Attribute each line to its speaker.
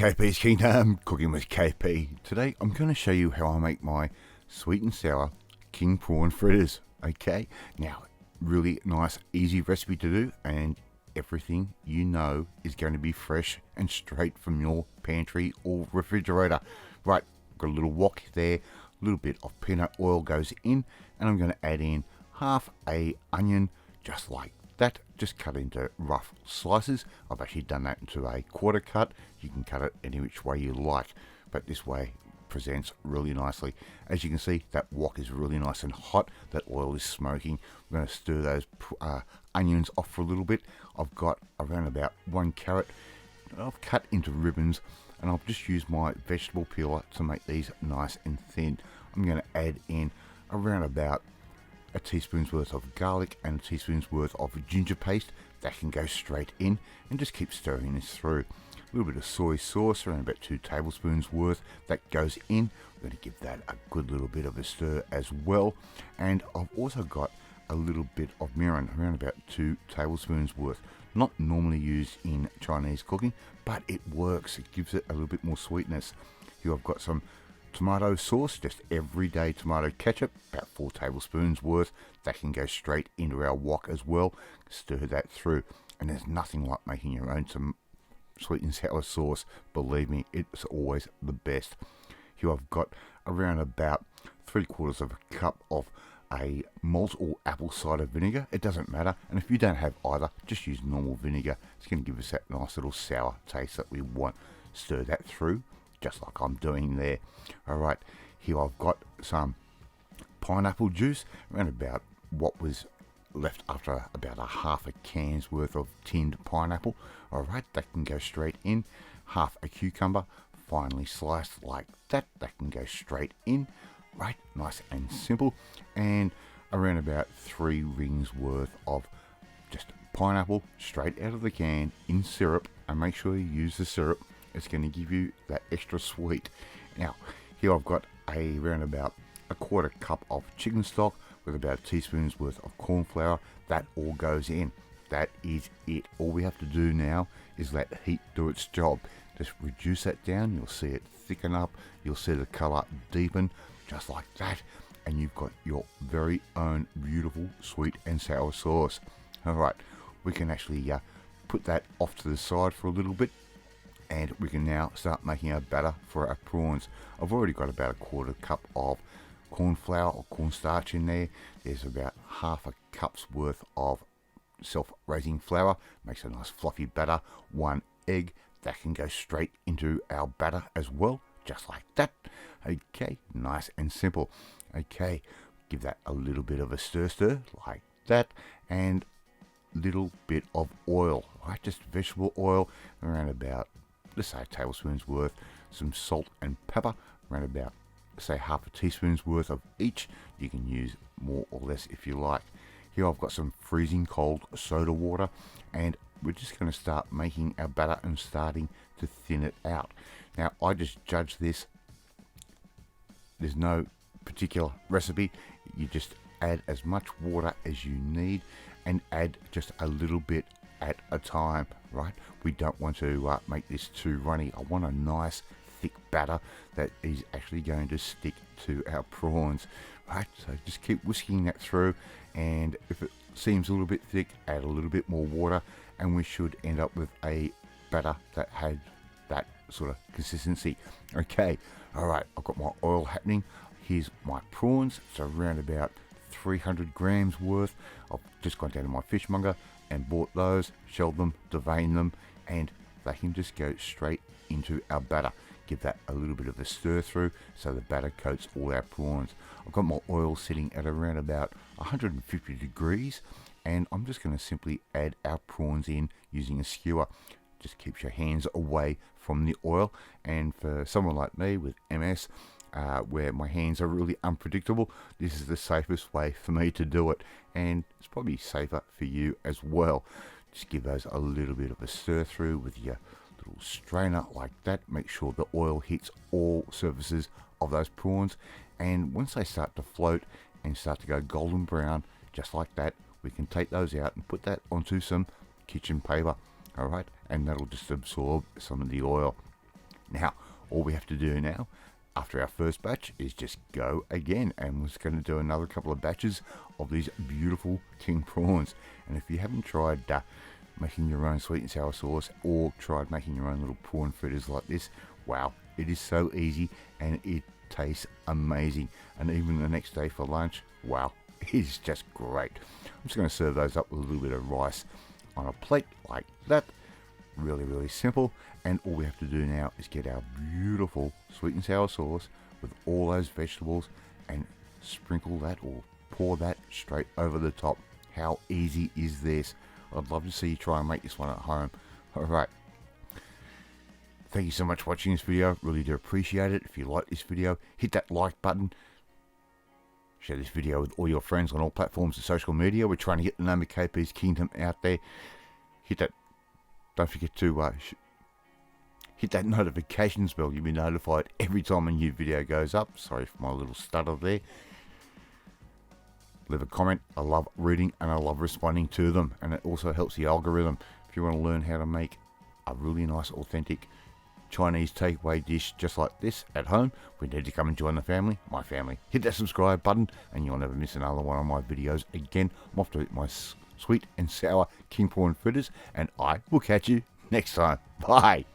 Speaker 1: KP's Kingdom, cooking with KP. Today I'm going to show you how I make my sweet and sour king prawn fritters. Okay, now really nice easy recipe to do, and everything you know is going to be fresh and straight from your pantry or refrigerator. Right, got a little wok there, a little bit of peanut oil goes in, and I'm going to add in half a onion just like that, just cut into rough slices. I've actually done that into a quarter cut. You can cut it any which way you like, but this way presents really nicely. As you can see, that wok is really nice and hot. That oil is smoking. I'm going to stir those onions off for a little bit. I've got around about 1 carrot I've cut into ribbons, and I've just used my vegetable peeler to make these nice and thin. I'm going to add in around about a teaspoon's worth of garlic and a teaspoon's worth of ginger paste. That can go straight in, and just keep stirring this through. A little bit of soy sauce, around about 2 tablespoons worth, that goes in. I'm going to give that a good little bit of a stir as well. And I've also got a little bit of mirin, around about 2 tablespoons worth. Not normally used in Chinese cooking, but it works. It gives it a little bit more sweetness. Here I've got some tomato sauce, just everyday tomato ketchup, about 4 tablespoons worth. That can go straight into our wok as well. Stir that through, and there's nothing like making your own sweet and sour sauce. Believe me, it's always the best. Here I've got around about 3/4 of a cup of a malt or apple cider vinegar. It doesn't matter, and if you don't have either, just use normal vinegar. It's going to give us that nice little sour taste that we want. Stir that through, just like I'm doing there. Alright, here I've got some pineapple juice, around about what was left after about a half a can's worth of tinned pineapple. Alright, that can go straight in. Half a cucumber, finely sliced like that. That can go straight in. Right, nice and simple. And around about 3 rings worth of just pineapple straight out of the can in syrup, and make sure you use the syrup. It's going to give you that extra sweet. Now, here I've got around about a 1/4 cup of chicken stock with about a teaspoon's worth of corn flour. That all goes in. That is it. All we have to do now is let the heat do its job. Just reduce that down. You'll see it thicken up. You'll see the colour deepen, just like that. And you've got your very own beautiful sweet and sour sauce. Alright, we can actually put that off to the side for a little bit, and we can now start making our batter for our prawns. I've already got about a 1/4 cup of corn flour or cornstarch in there. There's about half a cup's worth of self-raising flour. Makes a nice fluffy batter. 1 egg. That can go straight into our batter as well, just like that. Okay, nice and simple. Okay, give that a little bit of a stir like that, and little bit of oil, right? Just vegetable oil, around about, let's say, a tablespoon's worth. Some salt and pepper, around about, say, half a teaspoon's worth of each. You can use more or less if you like. Here I've got some freezing cold soda water, and we're just going to start making our batter and starting to thin it out. Now, I just judge this. There's no particular recipe. You just add as much water as you need, and add just a little bit at a time, right? We don't want to make this too runny. I want a nice thick batter that is actually going to stick to our prawns, right? So just keep whisking that through, and if it seems a little bit thick, add a little bit more water, and we should end up with a batter that had that sort of consistency. Okay, alright, I've got my oil happening. Here's my prawns. It's around about 300 grams worth. I've just gone down to my fishmonger and bought those, shelled them, deveined them, and they can just go straight into our batter. Give that a little bit of a stir through so the batter coats all our prawns. I've got my oil sitting at around about 150 degrees, and I'm just going to simply add our prawns in using a skewer. Just keeps your hands away from the oil, and for someone like me with MS, where my hands are really unpredictable, this is the safest way for me to do it, and it's probably safer for you as well. Just give those a little bit of a stir through with your little strainer like that. Make sure the oil hits all surfaces of those prawns, and once they start to float and start to go golden brown, just like that, we can take those out and put that onto some kitchen paper. Alright, and that'll just absorb some of the oil. Now, all we have to do now, after our first batch, is just go again. And we're just going to do another couple of batches of these beautiful king prawns. And if you haven't tried making your own sweet and sour sauce, or tried making your own little prawn fritters like this, wow, it is so easy and it tastes amazing. And even the next day for lunch, wow, it is just great. I'm just going to serve those up with a little bit of rice on a plate like that. Really, really simple. And all we have to do now is get our beautiful sweet and sour sauce with all those vegetables and sprinkle that or pour that straight over the top. How easy is this? I'd love to see you try and make this one at home. Alright, thank you so much for watching this video. Really do appreciate it. If you like this video, hit that like button. Share this video with all your friends on all platforms of social media. We're trying to get the name of KP's Kingdom out there. Hit that. Don't forget to hit that notifications bell. You'll be notified every time a new video goes up. Sorry for my little stutter there. Leave a comment. I love reading and I love responding to them. And it also helps the algorithm. If you want to learn how to make a really nice, authentic Chinese takeaway dish just like this at home, we need to come and join the family, my family. Hit that subscribe button and you'll never miss another one of my videos again. I'm off to eat my sweet and sour king prawn fritters, and I will catch you next time. Bye.